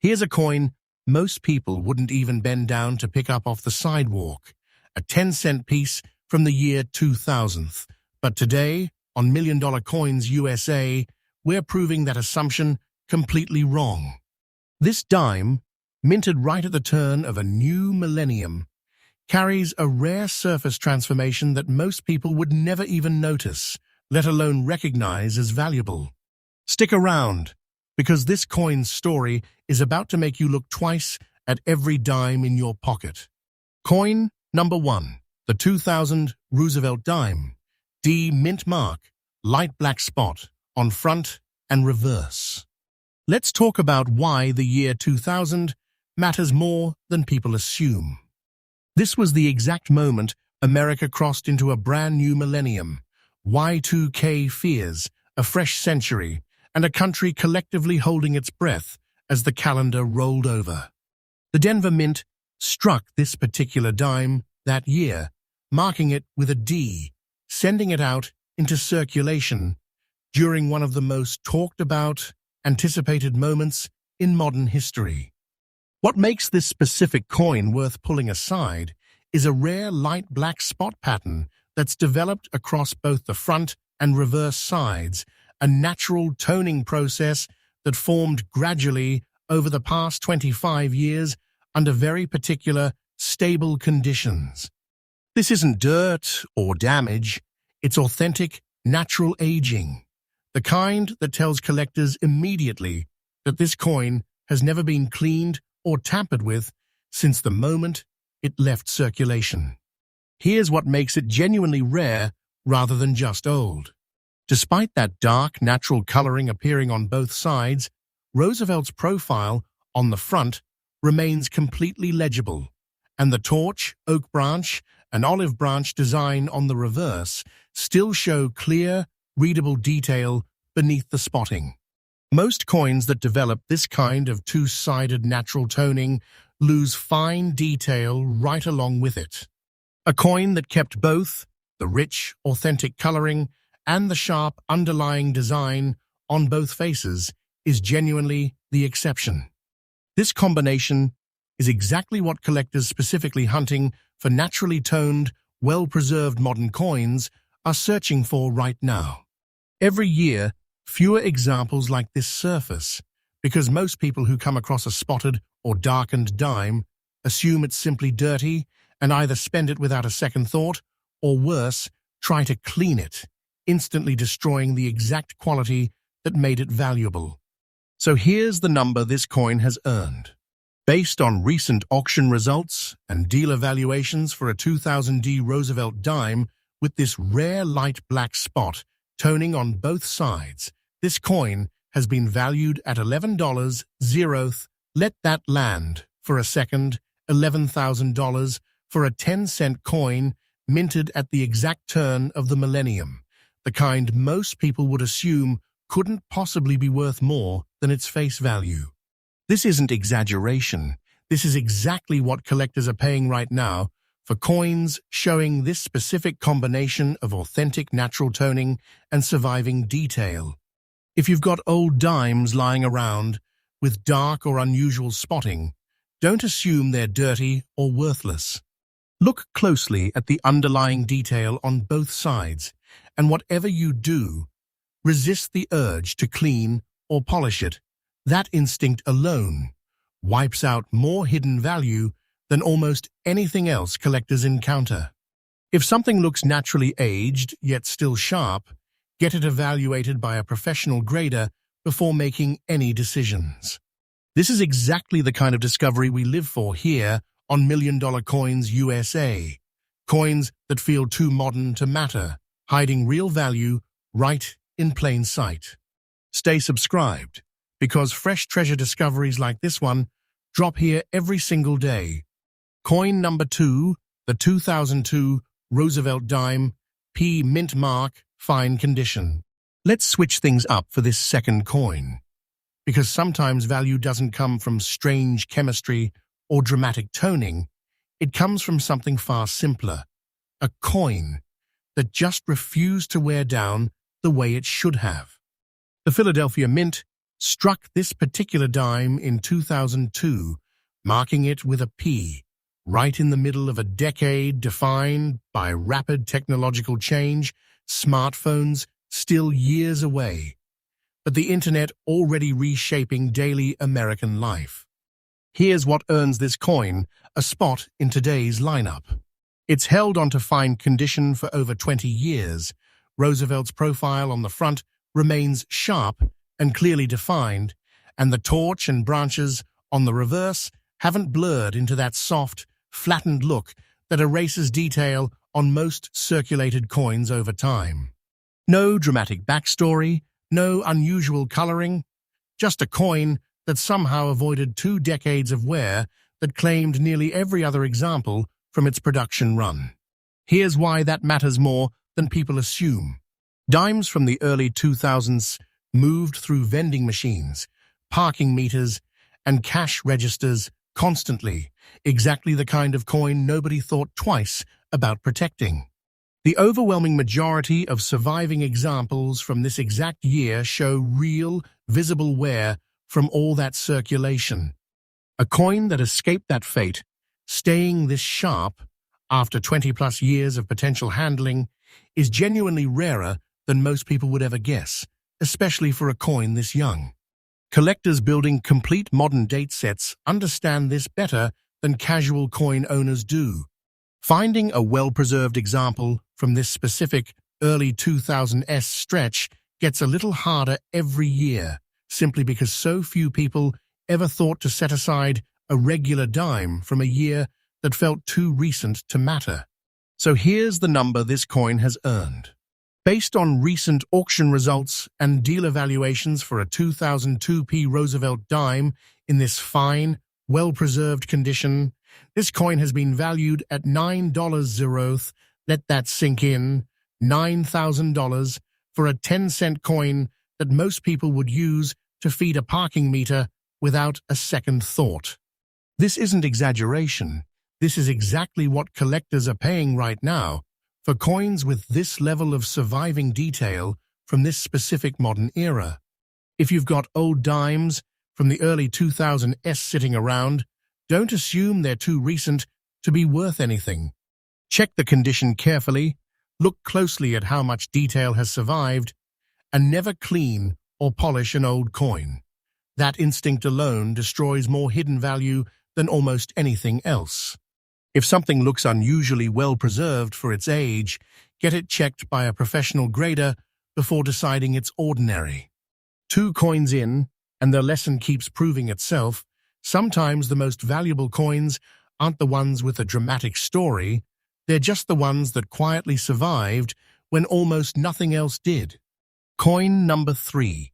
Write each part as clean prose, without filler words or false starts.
Here's a coin most people wouldn't even bend down to pick up off the sidewalk, a 10-cent piece from the year 2000. But today, on Million Dollar Coins USA, we're proving that assumption completely wrong. This dime, minted right at the turn of a new millennium, carries a rare surface transformation that most people would never even notice, let alone recognize as valuable. Stick around, because this coin's story is about to make you look twice at every dime in your pocket. Coin number 1, the 2000 Roosevelt dime, D mint mark, light black spot on front and reverse. Let's talk about why the year 2000 matters more than people assume. This was the exact moment America crossed into a brand new millennium, Y2K fears, a fresh century, and a country collectively holding its breath as the calendar rolled over. The Denver Mint struck this particular dime that year, marking it with a D, sending it out into circulation during one of the most talked about, anticipated moments in modern history. What makes this specific coin worth pulling aside is a rare light black spot pattern that's developed across both the front and reverse sides, a natural toning process that formed gradually over the past 25 years under very particular, stable conditions. This isn't dirt or damage, it's authentic, natural aging, the kind that tells collectors immediately that this coin has never been cleaned or tampered with since the moment it left circulation. Here's what makes it genuinely rare rather than just old. Despite that dark, natural coloring appearing on both sides, Roosevelt's profile on the front remains completely legible, and the torch, oak branch, and olive branch design on the reverse still show clear, readable detail beneath the spotting. Most coins that develop this kind of two-sided natural toning lose fine detail right along with it. A coin that kept both the rich, authentic coloring and the sharp underlying design on both faces is genuinely the exception. This combination is exactly what collectors specifically hunting for naturally toned, well-preserved modern coins are searching for right now. Every year, fewer examples like this surface, because most people who come across a spotted or darkened dime assume it's simply dirty and either spend it without a second thought, or worse, try to clean it, instantly destroying the exact quality that made it valuable. So here's the number this coin has earned. Based on recent auction results and dealer valuations for a 2000D Roosevelt dime with this rare light black spot toning on both sides, this coin has been valued at $11. Let that land for a second, $11,000 for a 10-cent coin minted at the exact turn of the millennium, the kind most people would assume couldn't possibly be worth more than its face value. This isn't exaggeration. This is exactly what collectors are paying right now for coins showing this specific combination of authentic natural toning and surviving detail. If you've got old dimes lying around with dark or unusual spotting, don't assume they're dirty or worthless. Look closely at the underlying detail on both sides, and whatever you do, resist the urge to clean or polish it. That instinct alone wipes out more hidden value than almost anything else collectors encounter. If something looks naturally aged yet still sharp, get it evaluated by a professional grader before making any decisions. This is exactly the kind of discovery we live for here on Million Dollar Coins USA. Coins that feel too modern to matter, hiding real value right in plain sight. Stay subscribed, because fresh treasure discoveries like this one drop here every single day. Coin number 2, the 2002 Roosevelt dime, P mint mark, fine condition. Let's switch things up for this second coin, because sometimes value doesn't come from strange chemistry or dramatic toning. It comes from something far simpler, a coin that just refused to wear down the way it should have. The Philadelphia Mint struck this particular dime in 2002, marking it with a P, right in the middle of a decade defined by rapid technological change, smartphones still years away, but the internet already reshaping daily American life. Here's what earns this coin a spot in today's lineup. It's held onto fine condition for over 20 years. Roosevelt's profile on the front remains sharp and clearly defined, and the torch and branches on the reverse haven't blurred into that soft, flattened look that erases detail on most circulated coins over time. No dramatic backstory, no unusual coloring, just a coin that somehow avoided 2 decades of wear that claimed nearly every other example from its production run. Here's why that matters more than people assume. Dimes from the early 2000s moved through vending machines, parking meters, and cash registers constantly, exactly the kind of coin nobody thought twice about protecting. The overwhelming majority of surviving examples from this exact year show real, visible wear from all that circulation. A coin that escaped that fate, staying this sharp after 20-plus years of potential handling, is genuinely rarer than most people would ever guess, especially for a coin this young. Collectors building complete modern date sets understand this better than casual coin owners do. Finding a well-preserved example from this specific early 2000s stretch gets a little harder every year, simply because so few people ever thought to set aside a regular dime from a year that felt too recent to matter. So here's the number this coin has earned. Based on recent auction results and deal evaluations for a 2002 Roosevelt dime in this fine, well-preserved condition, this coin has been valued at $9. Let that sink in. $9,000 for a 10-cent coin that most people would use to feed a parking meter without a second thought. This isn't exaggeration. This is exactly what collectors are paying right now for coins with this level of surviving detail from this specific modern era. If you've got old dimes from the early 2000s sitting around, don't assume they're too recent to be worth anything. Check the condition carefully, look closely at how much detail has survived, and never clean or polish an old coin. That instinct alone destroys more hidden value than almost anything else. If something looks unusually well preserved for its age, get it checked by a professional grader before deciding it's ordinary. 2 coins in, and the lesson keeps proving itself. Sometimes the most valuable coins aren't the ones with a dramatic story, they're just the ones that quietly survived when almost nothing else did. Coin number 3,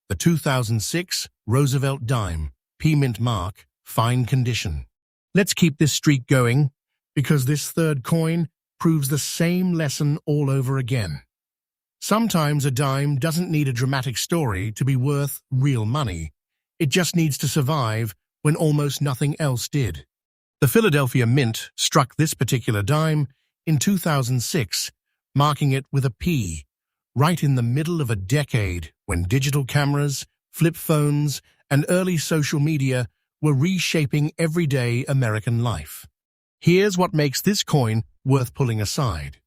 the 2006 Roosevelt dime, P-mint mark, fine condition. Let's keep this streak going, because this third coin proves the same lesson all over again. Sometimes a dime doesn't need a dramatic story to be worth real money. It just needs to survive when almost nothing else did. The Philadelphia Mint struck this particular dime in 2006, marking it with a P, right in the middle of a decade when digital cameras, flip phones, and early social media were reshaping everyday American life. Here's what makes this coin worth pulling aside.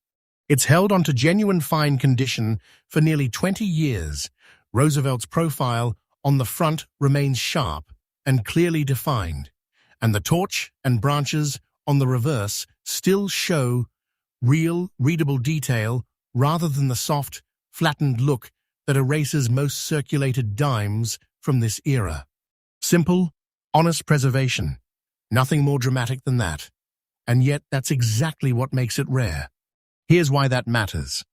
It's held onto genuine fine condition for nearly 20 years. Roosevelt's profile on the front remains sharp and clearly defined, and the torch and branches on the reverse still show real, readable detail rather than the soft, flattened look that erases most circulated dimes from this era. Simple, honest preservation. Nothing more dramatic than that. And yet that's exactly what makes it rare. Here's why that matters.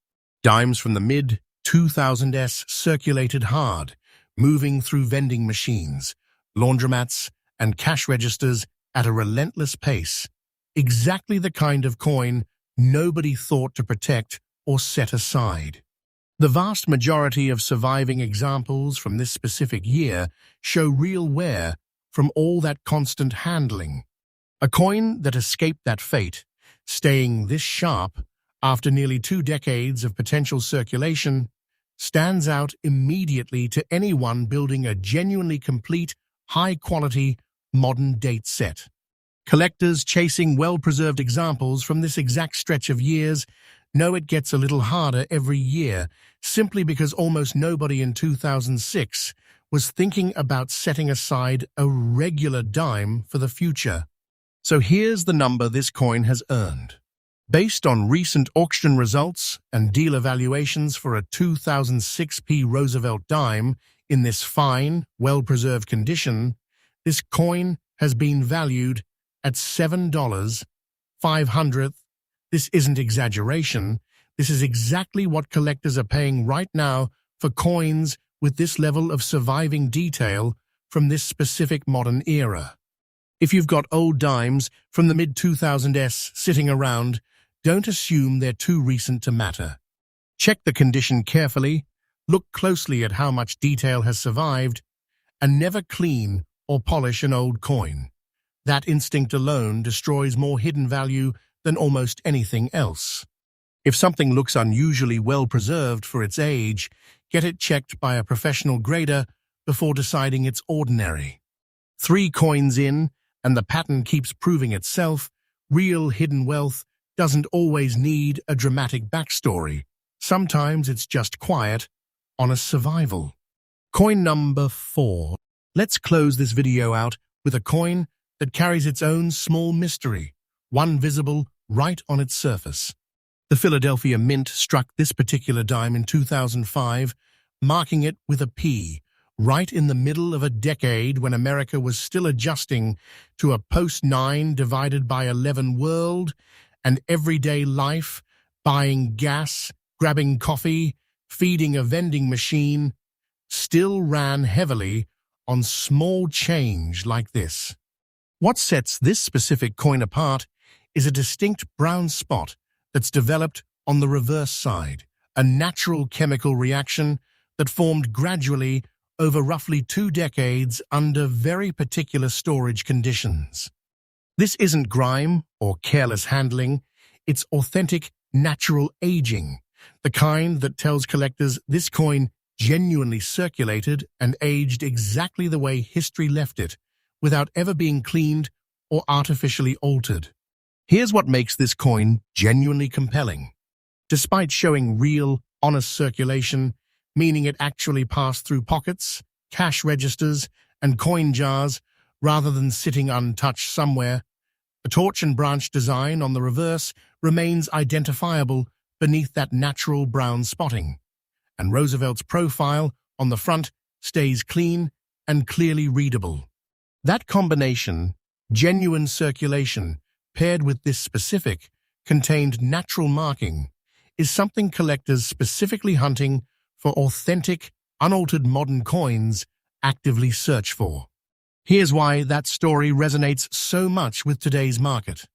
Dimes from the mid-2000s circulated hard, moving through vending machines, laundromats, and cash registers at a relentless pace. Exactly the kind of coin nobody thought to protect or set aside. The vast majority of surviving examples from this specific year show real wear from all that constant handling. A coin that escaped that fate, staying this sharp after nearly 2 decades of potential circulation, stands out immediately to anyone building a genuinely complete, high-quality, modern date set. Collectors chasing well-preserved examples from this exact stretch of years know it gets a little harder every year, simply because almost nobody in 2006 was thinking about setting aside a regular dime for the future. So here's the number this coin has earned. Based on recent auction results and deal evaluations for a 2006p Roosevelt dime in this fine, well-preserved condition, this coin has been valued at $7.05. This isn't exaggeration. This is exactly what collectors are paying right now for coins with this level of surviving detail from this specific modern era. If you've got old dimes from the mid-2000s sitting around, don't assume they're too recent to matter. Check the condition carefully, look closely at how much detail has survived, and never clean or polish an old coin. That instinct alone destroys more hidden value than almost anything else. If something looks unusually well preserved for its age, get it checked by a professional grader before deciding it's ordinary. 3 coins in, and the pattern keeps proving itself. Real hidden wealth doesn't always need a dramatic backstory. Sometimes it's just quiet, honest survival. Coin number 4. Let's close this video out with a coin that carries its own small mystery, one visible right on its surface. The Philadelphia Mint struck this particular dime in 2005, marking it with a P, right in the middle of a decade when America was still adjusting to a post-9 divided by 11 world, and everyday life, buying gas, grabbing coffee, feeding a vending machine, still ran heavily on small change like this. What sets this specific coin apart is a distinct brown spot that's developed on the reverse side, a natural chemical reaction that formed gradually over roughly 2 decades under very particular storage conditions. This isn't grime or careless handling, it's authentic, natural aging, the kind that tells collectors this coin genuinely circulated and aged exactly the way history left it, without ever being cleaned or artificially altered. Here's what makes this coin genuinely compelling. Despite showing real, honest circulation, meaning it actually passed through pockets, cash registers, and coin jars rather than sitting untouched somewhere, the torch and branch design on the reverse remains identifiable beneath that natural brown spotting, and Roosevelt's profile on the front stays clean and clearly readable. That combination, genuine circulation, paired with this specific, contained natural marking, is something collectors specifically hunting for authentic, unaltered modern coins actively search for. Here's why that story resonates so much with today's market.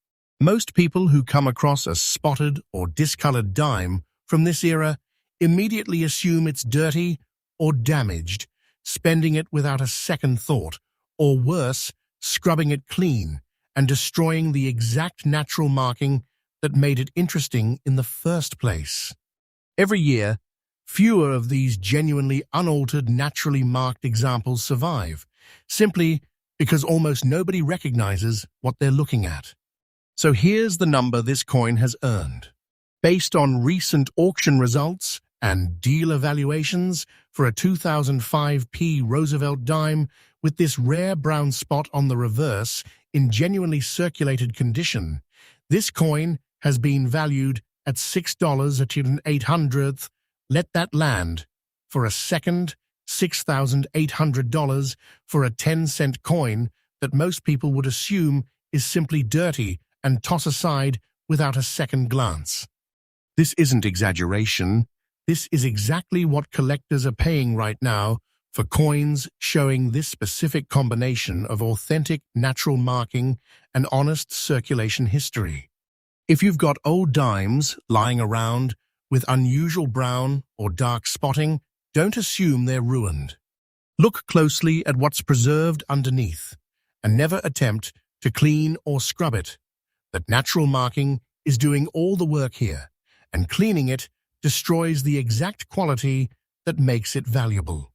Most people who come across a spotted or discolored dime from this era immediately assume it's dirty or damaged, spending it without a second thought, or worse, scrubbing it clean and destroying the exact natural marking that made it interesting in the first place. Every year, fewer of these genuinely unaltered, naturally marked examples survive, simply because almost nobody recognizes what they're looking at. So here's the number this coin has earned. Based on recent auction results and deal evaluations for a 2005p Roosevelt dime with this rare brown spot on the reverse in genuinely circulated condition, this coin has been valued at $6.08. Let that land. For a second, $6,800 for a 10-cent coin that most people would assume is simply dirty and toss aside without a second glance. This isn't exaggeration. This is exactly what collectors are paying right now for coins showing this specific combination of authentic natural marking and honest circulation history. If you've got old dimes lying around with unusual brown or dark spotting, don't assume they're ruined. Look closely at what's preserved underneath, and never attempt to clean or scrub it. That natural marking is doing all the work here, and cleaning it destroys the exact quality that makes it valuable.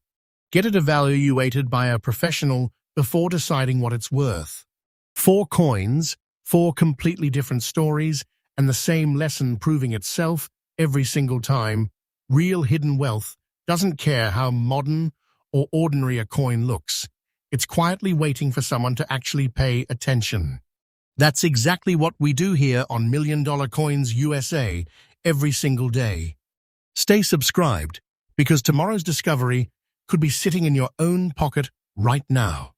Get it evaluated by a professional before deciding what it's worth. 4 coins, 4 completely different stories, and the same lesson proving itself every single time. Real hidden wealth doesn't care how modern or ordinary a coin looks. It's quietly waiting for someone to actually pay attention. That's exactly what we do here on $1 Million Coins USA every single day. Stay subscribed, because tomorrow's discovery could be sitting in your own pocket right now.